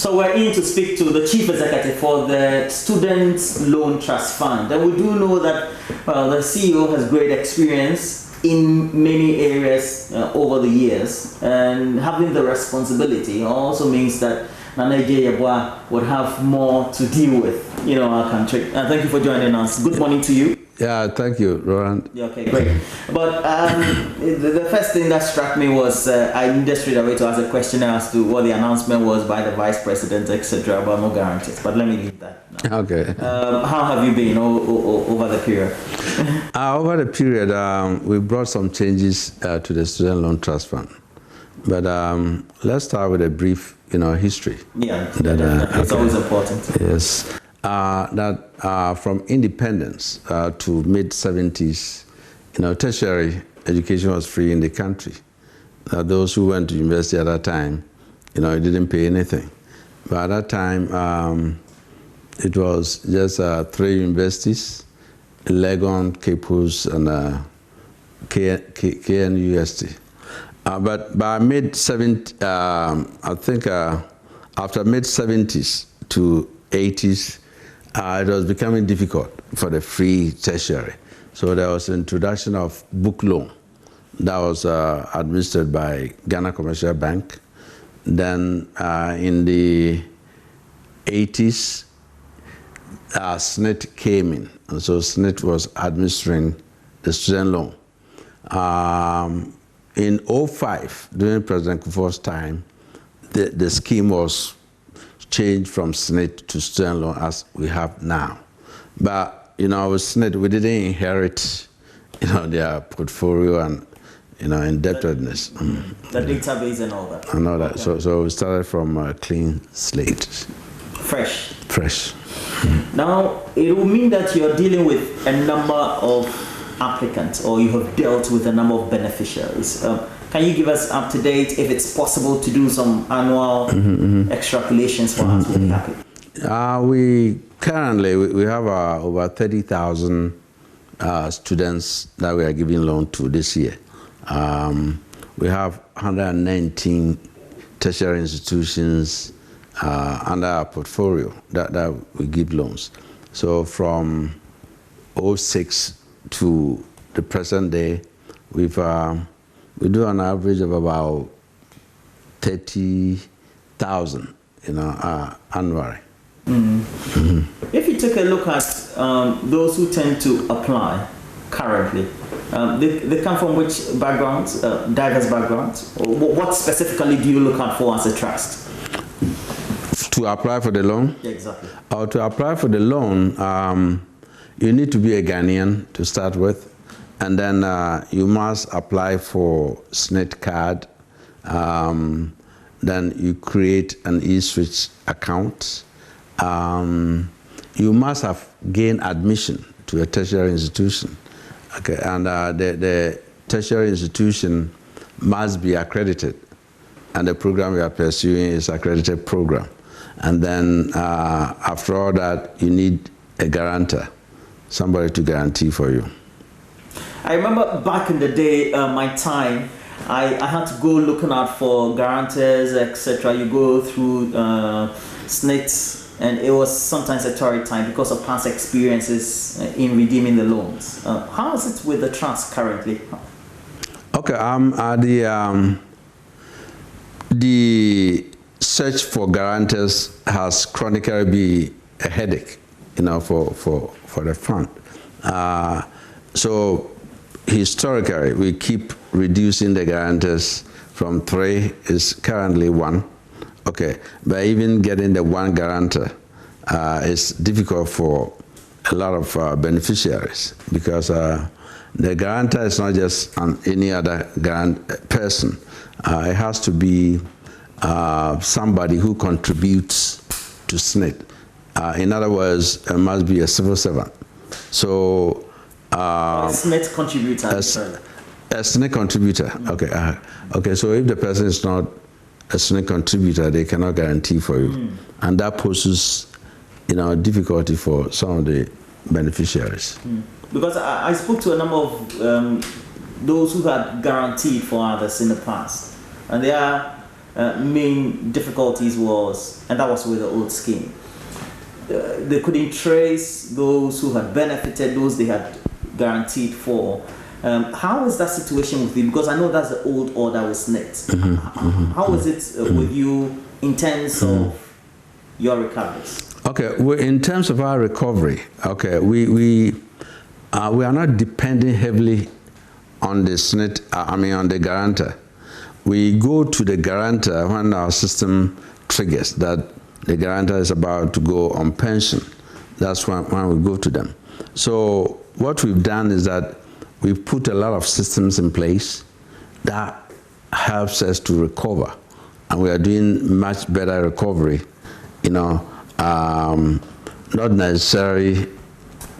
So we're in to speak to the Chief Executive for the Students Loan Trust Fund. And we do know that, well, the CEO has great experience in many areas over the years. And having the responsibility also means that Nigeria would have more to deal with, our country. Thank you for joining us. Good morning to you. Yeah, thank you, Laurent. Yeah, okay, great. But the first thing that struck me was I needed straight away to ask a question as to what the announcement was by the Vice President, etc., about no guarantees. But let me leave that now. Okay. How have you been over the period? Over the period, we brought some changes to the Student Loan Trust Fund. But let's start with a brief, history. Yeah, it's always important. Yes. From independence to mid-70s, tertiary education was free in the country. Those who went to university at that time, didn't pay anything. But at that time, it was just 3 universities, Legon, Capus, and KNUST. But by mid-70s, I think after mid-70s to 80s, it was becoming difficult for the free tertiary. So there was introduction of book loan that was administered by Ghana Commercial Bank. Then in the 80s, SNIT came in. And so SNIT was administering the student loan. In 2005, during President Kufuor's time, the scheme was changed from SNIT to student loan as we have now. But, with SNIT, we didn't inherit, their portfolio and, indebtedness. The database and all that. And all that. Okay. So we started from a clean slate. Fresh. Fresh. Now, it will mean that you're dealing with a number of applicants, or you have dealt with a number of beneficiaries. Can you give us up to date, if it's possible, to do some annual extrapolations for us? We'll be happy. We currently have over 30,000 students that we are giving loan to this year. We have 119 tertiary institutions under our portfolio that we give loans. So from 2006 to the present day, we do an average of about 30,000, annually. If you take a look at those who tend to apply currently, they come from which backgrounds, diverse backgrounds? Or what specifically do you look out for as a trust? To apply for the loan? Yeah, exactly. Or to apply for the loan, you need to be a Ghanaian to start with. And then you must apply for SNIT card. Then you create an eSwitch account. You must have gained admission to a tertiary institution. Okay, and the tertiary institution must be accredited. And the program we are pursuing is accredited program. And then after all that, you need a guarantor, somebody to guarantee for you. I remember back in the day, my time, I had to go looking out for guarantors, etc. You go through SNIT, and it was sometimes a torrid time because of past experiences in redeeming the loans. How is it with the trust currently? Okay, the search for guarantors has chronically been a headache, for the fund. So historically, we keep reducing the guarantors from 3 is currently 1. Okay, but even getting the 1 guarantor is difficult for a lot of beneficiaries, because the guarantor is not just any other person. It has to be somebody who contributes to SNIT. In other words, it must be a civil servant. So a SNIT contributor. A SNIT contributor. Okay. Okay. So if the person is not a SNIT contributor, they cannot guarantee for you, and that poses, difficulty for some of the beneficiaries. Because I spoke to a number of those who had guaranteed for others in the past, and they are main difficulties was, and that was with the old scheme, they couldn't trace those who had benefited, those they had guaranteed for. How is that situation with you? Because I know that's the old order with SNIT. How is it with you in terms of your recoveries? Okay, in terms of our recovery, okay, we are not depending heavily on the SNIT, on the guarantor. We go to the guarantor when our system triggers that the guarantor is about to go on pension. That's when we go to them. So what we've done is that we've put a lot of systems in place that helps us to recover. And we are doing much better recovery, not necessarily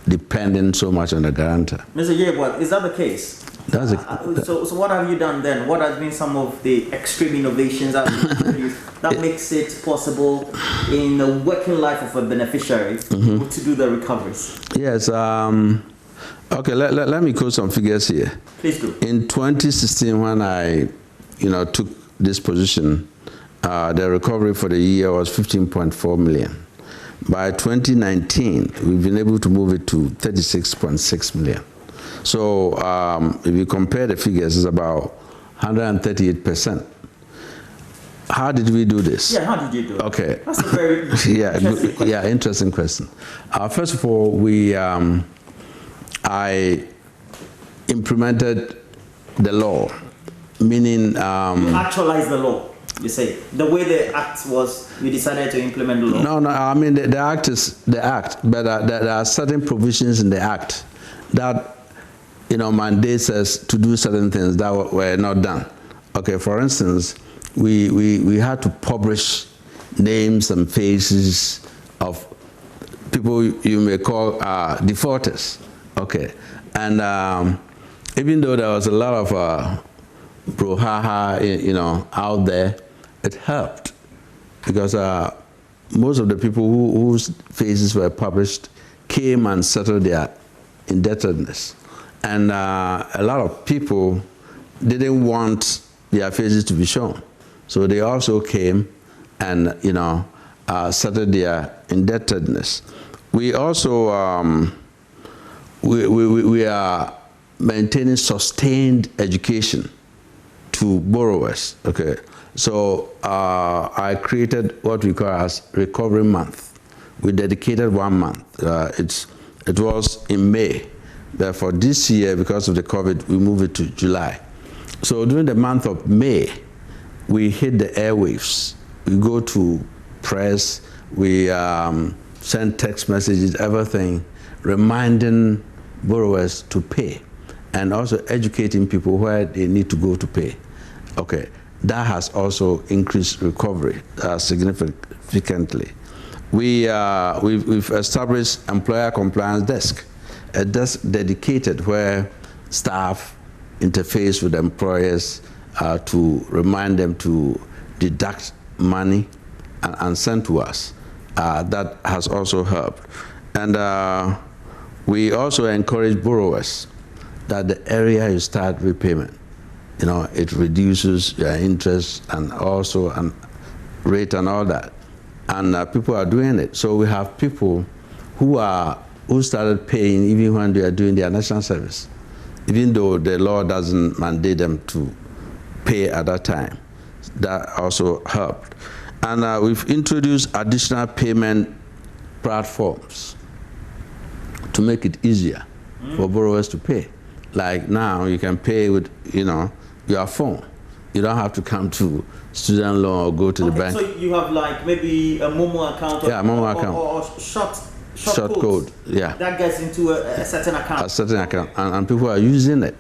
depending so much on the guarantor. Mr. Yebwa, is that the case? So what have you done then? What has been some of the extreme innovations that makes it possible in the working life of a beneficiary to do the recoveries? Yes. Okay. Let me quote some figures here. Please do. In 2016, when I, took this position, the recovery for the year was 15.4 million. By 2019, we've been able to move it to 36.6 million. So if you compare the figures, it's about 138%. How did we do this? Yeah, how did you do it? Okay. That's a very interesting question. Interesting question. First of all, I implemented the law, meaning... you actualized the law, you say. The way the act was, you decided to implement the law. No, the act is the act, but there are certain provisions in the act that mandates us to do certain things that were not done. Okay, for instance, we had to publish names and faces of people you may call defaulters. Okay, and even though there was a lot of brouhaha, out there, it helped because most of the people whose faces were published came and settled their indebtedness. And a lot of people didn't want their faces to be shown. So they also came and, settled their indebtedness. We also, we are maintaining sustained education to borrowers, okay? So I created what we call as Recovery Month. We dedicated 1 month. It was in May. Therefore, this year, because of the COVID, we moved it to July. So during the month of May, we hit the airwaves. We go to press, we send text messages, everything, reminding borrowers to pay, and also educating people where they need to go to pay. Okay, that has also increased recovery significantly. We've established employer compliance desk, a desk dedicated where staff interface with employers to remind them to deduct money and send to us. That has also helped. And we also encourage borrowers that the earlier you start repayment, it reduces your interest and also rate and all that. And people are doing it. So we have people who started paying even when they are doing their national service, even though the law doesn't mandate them to pay at that time. That also helped. And we've introduced additional payment platforms to make it easier for borrowers to pay. Like now, you can pay with, your phone. You don't have to come to student loan or go to the bank. So you have like maybe a Momo account or short code. Yeah. That gets into a certain account. A certain account, and people are using it.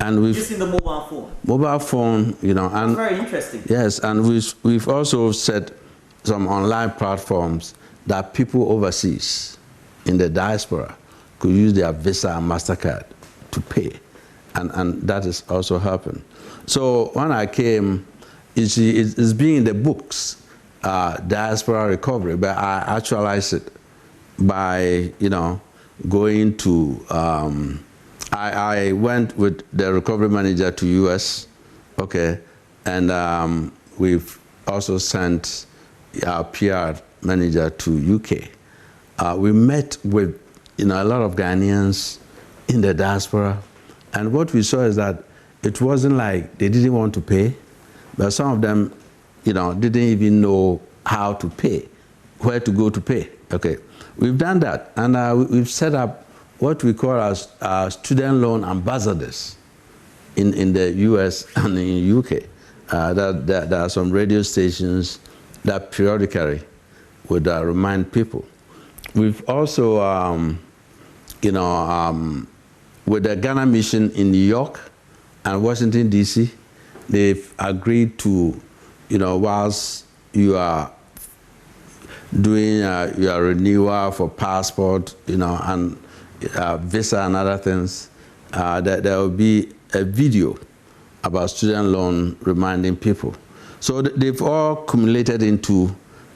And we've using the mobile phone. Mobile phone, and that's very interesting. Yes, and we've also set some online platforms that people overseas in the diaspora could use their Visa and MasterCard to pay, and that is also helping. So when I came, it's being in the books, diaspora recovery, but I actualized it by going to. I went with the recovery manager to US, okay, and we've also sent our PR manager to UK. We met with a lot of Ghanaians in the diaspora, and what we saw is that it wasn't like they didn't want to pay, but some of them, didn't even know how to pay, where to go to pay. Okay, we've done that, and we've set up what we call our student loan ambassadors in the US and in UK. There are some radio stations that periodically would remind people. We've also, with the Ghana mission in New York and Washington, D.C., they've agreed to, whilst you are doing your renewal for passport, and visa and other things, that there will be a video about student loan reminding people. So they've all accumulated into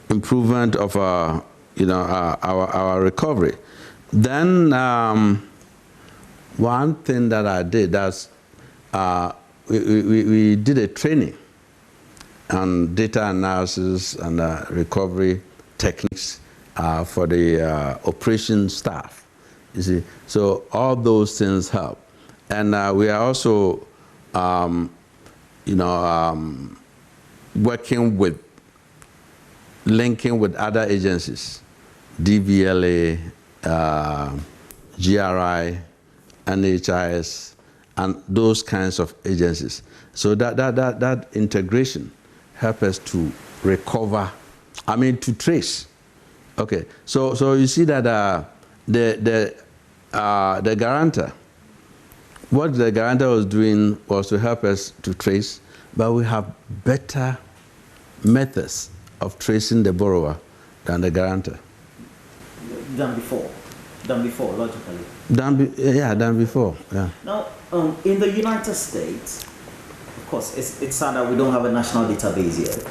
improvement of our recovery. Then one thing that I did, we did a training on data analysis and recovery techniques for the operation staff. You see, so all those things help, and we are also, linking with other agencies, DVLA, GRI, NHIS, and those kinds of agencies. So that integration helps us to recover, to trace. Okay, so you see that the guarantor, what the guarantor was doing was to help us to trace, but we have better methods of tracing the borrower than the guarantor. Than before, logically. Than before, yeah. Now, in the United States, of course, it's sad that we don't have a national database yet.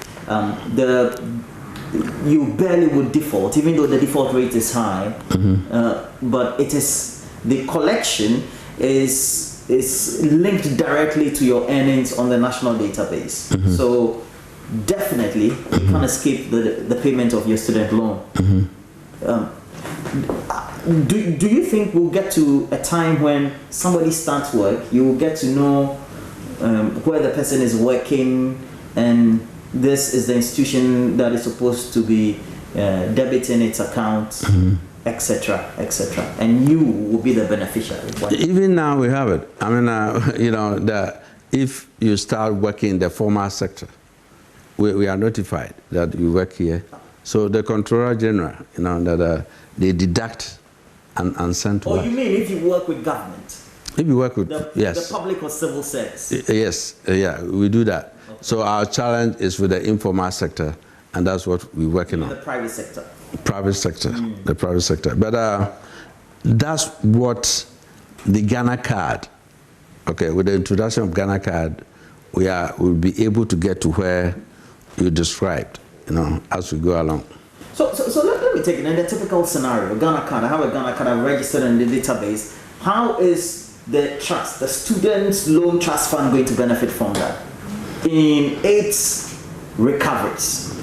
You barely would default, even though the default rate is high, but the collection is linked directly to your earnings on the national database. So definitely you can't escape the payment of your student loan. Do you think we'll get to a time when somebody starts work, you will get to know where the person is working, and this is the institution that is supposed to be debiting its account, etc., etc., and you will be the beneficiary? Even now we have it. If you start working in the formal sector, we are notified that you work here. So the Controller General, that they deduct and send to us. You mean if you work with government? If you work with, the public or civil service? Yes, we do that. Okay. So our challenge is with the informal sector, and that's what we're working on. The private sector? Private sector, the private sector. But that's what the Ghana card, okay, with the introduction of Ghana card, we'll be able to get to where you described, as we go along. So let me take it in the typical scenario. Ghana card, I have a Ghana card, I've registered in the database. How is the student loan trust fund going to benefit from that in its recoveries?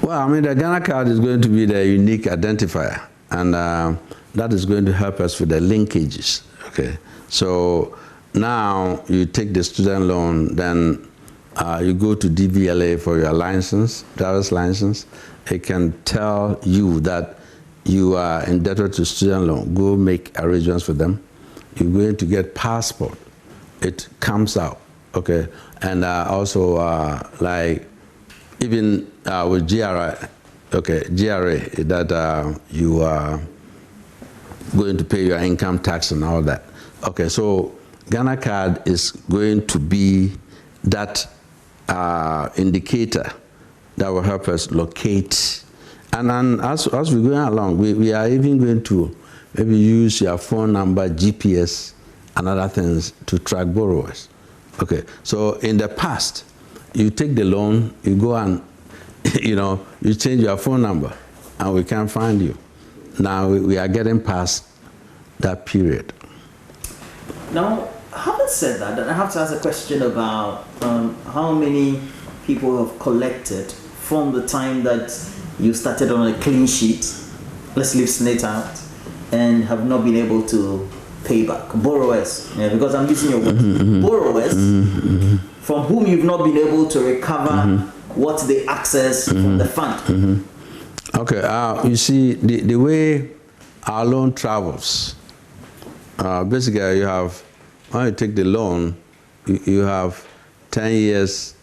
Well, the Ghana card is going to be the unique identifier, and that is going to help us with the linkages. Okay, so now you take the student loan, then you go to DVLA for your license, driver's license. It can tell you that you are indebted to student loan. Go make arrangements for them. You're going to get passport. It comes out, okay? And also, like, even with GRA, okay, GRA, that you are going to pay your income tax and all that. Okay, so Ghana card is going to be that indicator that will help us locate. And then as we're going along, we are even going to maybe use your phone number, GPS, and other things to track borrowers. Okay, so in the past, you take the loan, you go and, you change your phone number, and we can't find you. Now we are getting past that period. Now, having said that, I have to ask a question about how many people have collected from the time that you started on a clean sheet, let's leave Snate out, and have not been able to pay back? Borrowers, because I'm using your words. Borrowers from whom you've not been able to recover what they access from the fund. Okay, you see, the way our loan travels, basically you have, when you take the loan, you have 10 years,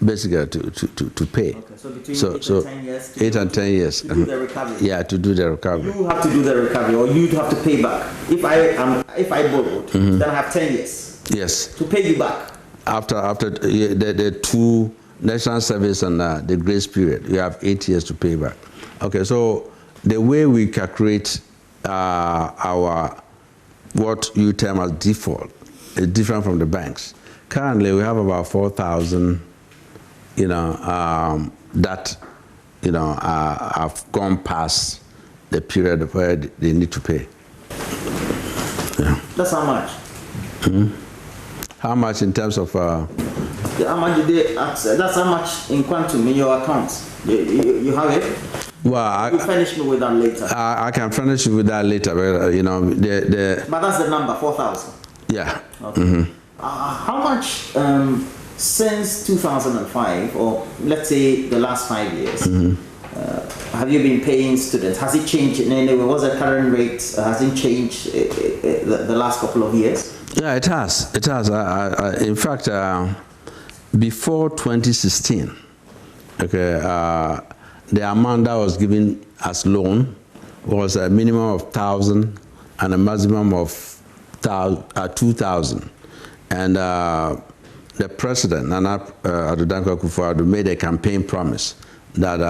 basically to pay. Okay, so between 8 and 10 years? 8 and 10 years. To do the recovery? Yeah, to do the recovery. You have to do the recovery, or you'd have to pay back. If I borrowed, then I have 10 years. Yes. To pay you back. After the 2 national service and the grace period, you have 8 years to pay back. Okay, so the way we calculate our what you term as default is different from the banks. Currently, we have about 4,000, that have gone past the period where they need to pay. Yeah. That's how much. How much in terms of? How much did they access? That's how much in quantum in your accounts. You have it. Well, you furnish me with that later. I can furnish you with that later, but But that's the number, 4,000. Yeah. Okay. How much since 2005, or let's say the last 5 years, have you been paying students? Has it changed in any way? What's the current rate? Has it changed the last couple of years? Yeah, it has. It has. In fact, before 2016, okay, the amount that was given as loan was a minimum of 1,000 and a maximum of 2,000. And the president, Nana Addo Akufo-Addo, made a campaign promise that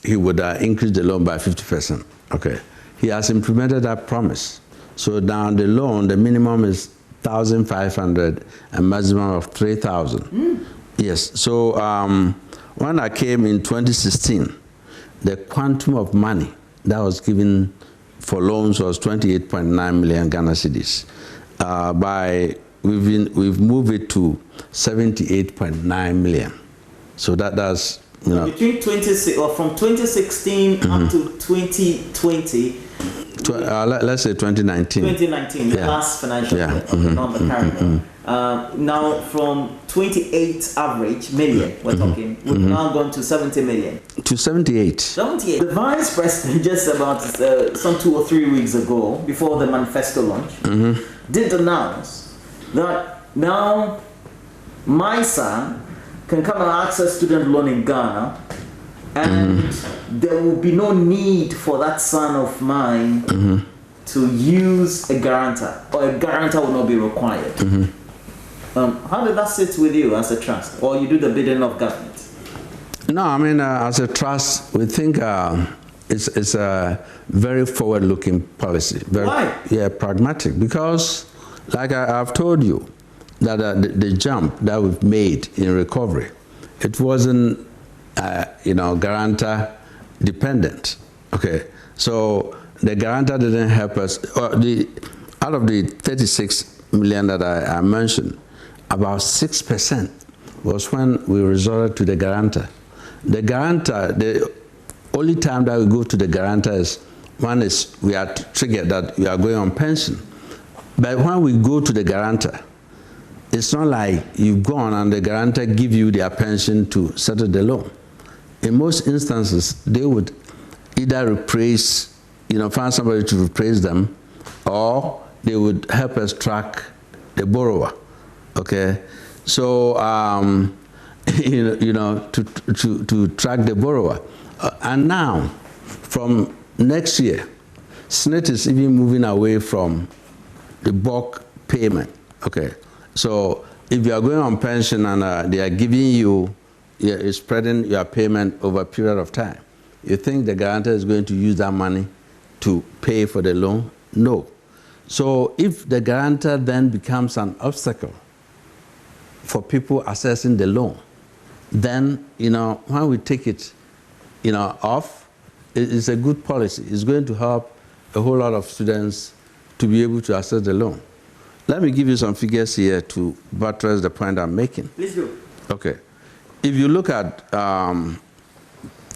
he would increase the loan by 50%. Okay, he has implemented that promise. So now the loan, the minimum is 1,500 and maximum of 3,000. Yes. So when I came in 2016, the quantum of money that was given for loans was 28.9 million Ghana cedis. We've moved it to 78.9 million. So that's between from 2016 up to 2020. Let's say 2019. 2019, the last financial year, not the current one. Now, from 28 average million, we're talking, we've now gone to 70 million. To 78. 78. The vice president, just about some 2 or 3 weeks ago, before the manifesto launch, did announce that now my son can come and access student loan in Ghana, and there will be no need for that son of mine to use a guarantor, or a guarantor will not be required. How did that sit with you as a trust, or you do the bidding of government? No, I mean, as a trust, we think it's a very forward-looking policy. Why? Yeah, pragmatic, because like I've told you, that the jump that we've made in recovery, it wasn't guarantor dependent. Okay, so the guarantor didn't help us. Out of the 36 million that I mentioned, about 6% was when we resorted to the guarantor. The guarantor, the only time that we go to the guarantor is one is we are triggered that we are going on pension. But when we go to the guarantor, it's not like you've gone and the guarantor give you their pension to settle the loan. In most instances, they would either replace, find somebody to replace them, or they would help us track the borrower. Okay, so to track the borrower, and now from next year, SNIT is even moving away from the bulk payment. Okay, so if you are going on pension and they are giving you, spreading your payment over a period of time, you think the guarantor is going to use that money to pay for the loan? No. So if the guarantor then becomes an obstacle for people accessing the loan, then when we take it off, it's a good policy. It's going to help a whole lot of students to be able to access the loan. Let me give you some figures here to buttress the point I'm making. Please do. Okay. if you look at from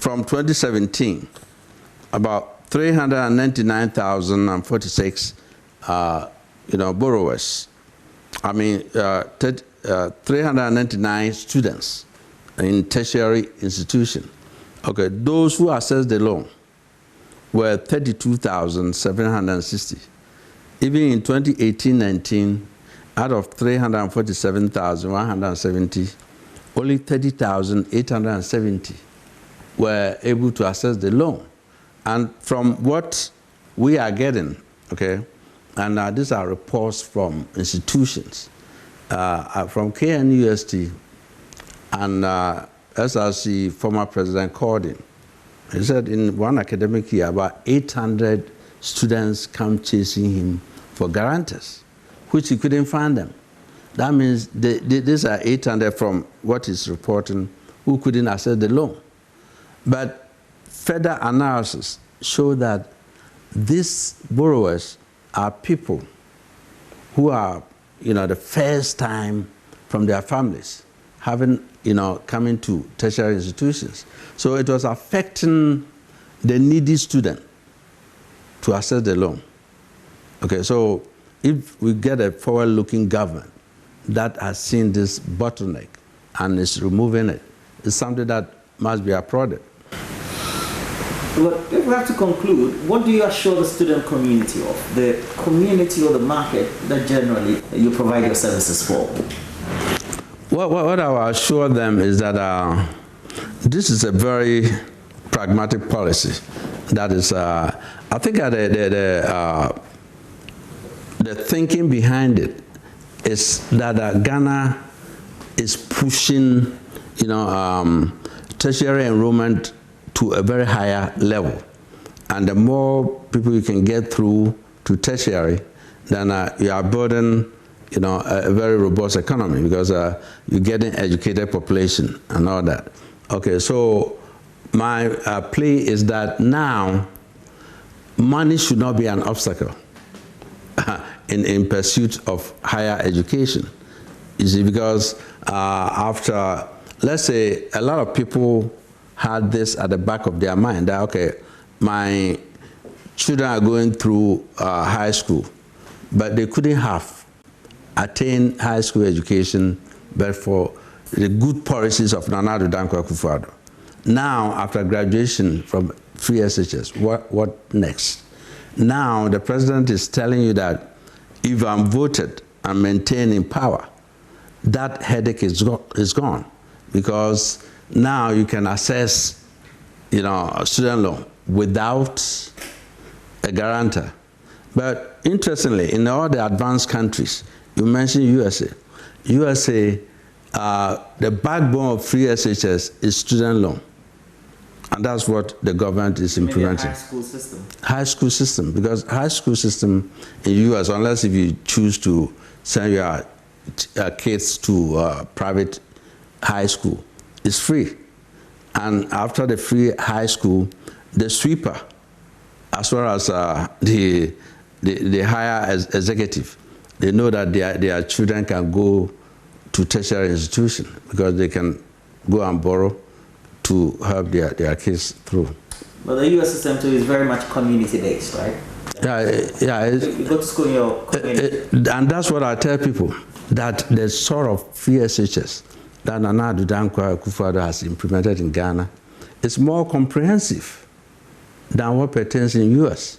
2017, about 399,046 borrowers. I mean, 399 students in tertiary institution. Okay, those who accessed the loan were 32,760. Even in 2018-19, out of 347,170, only 30,870 were able to access the loan. And from what we are getting, okay, and these are reports from institutions, from KNUST and SRC former president called him. He said in one academic year, about 800 students come chasing him for guarantors, which he couldn't find them. That means these are 800 from what he's reporting who couldn't access the loan. But further analysis show that these borrowers are people who are, the first time from their families having, coming to tertiary institutions. So it was affecting the needy student to access the loan. Okay, so if we get a forward-looking government that has seen this bottleneck and is removing it, it's something that must be applauded. But if we have to conclude, what do you assure the student community of, the community or the market that generally you provide your services for? What I will assure them is that this is a very pragmatic policy. That is, I think the thinking behind it is that Ghana is pushing, tertiary enrollment to a very higher level. And the more people you can get through to tertiary, then you are building, a very robust economy because you're getting educated population and all that. Okay, so my plea is that now money should not be an obstacle in pursuit of higher education. You see, because after, let's say, a lot of people had this at the back of their mind that, okay, my children are going through high school, but they couldn't have attained high school education but for the good policies of Nana Addo Dankwa Akufo-Addo. Now, after graduation from free SHS, what next? Now, the president is telling you that if I'm voted and maintained in power, that headache is gone, because now you can access, a student loan without a guarantor. But interestingly, in all the advanced countries, you mentioned USA. USA, the backbone of free SHS is student loan. And that's what the government is implementing. High school system. High school system, because high school system in US, unless if you choose to send your kids to private high school, is free. And after the free high school, the sweeper, as well as the higher executive, they know that their children can go to tertiary institution because they can go and borrow to help their kids through. But the US system too is very much community-based, right? Yeah. You go to school in your community. And that's what I tell people, that the sort of free SHS that Nana Addo Dankwa Akufo-Addo has implemented in Ghana is more comprehensive than what pertains in US.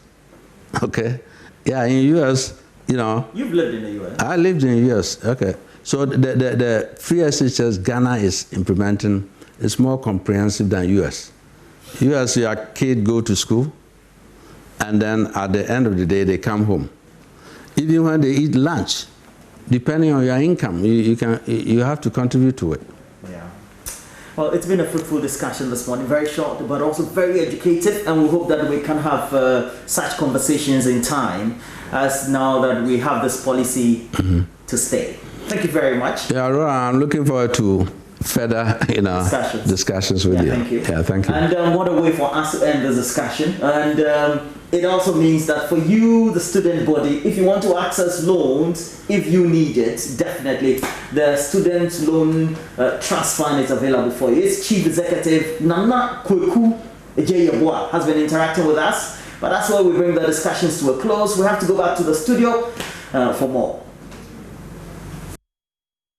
Okay? Yeah, in US, You've lived in the US. I lived in the US, okay. So the free SHS Ghana is implementing is more comprehensive than US. US, your kid go to school, and then at the end of the day, they come home. Even when they eat lunch, depending on your income, you have to contribute to it. Yeah. Well, it's been a fruitful discussion this morning, very short, but also very educative, and we hope that we can have such conversations in time, as now that we have this policy to stay. Thank you very much. Yeah, I'm looking forward to further, discussions with you. Thank you. Yeah, thank you. And what a way for us to end the discussion. And it also means that for you, the student body, if you want to access loans, if you need it, definitely the Student Loan Trust Fund is available for you. Its Chief Executive, Nana Kweku Ejeyeboa, has been interacting with us. But that's why we bring the discussions to a close. We have to go back to the studio for more.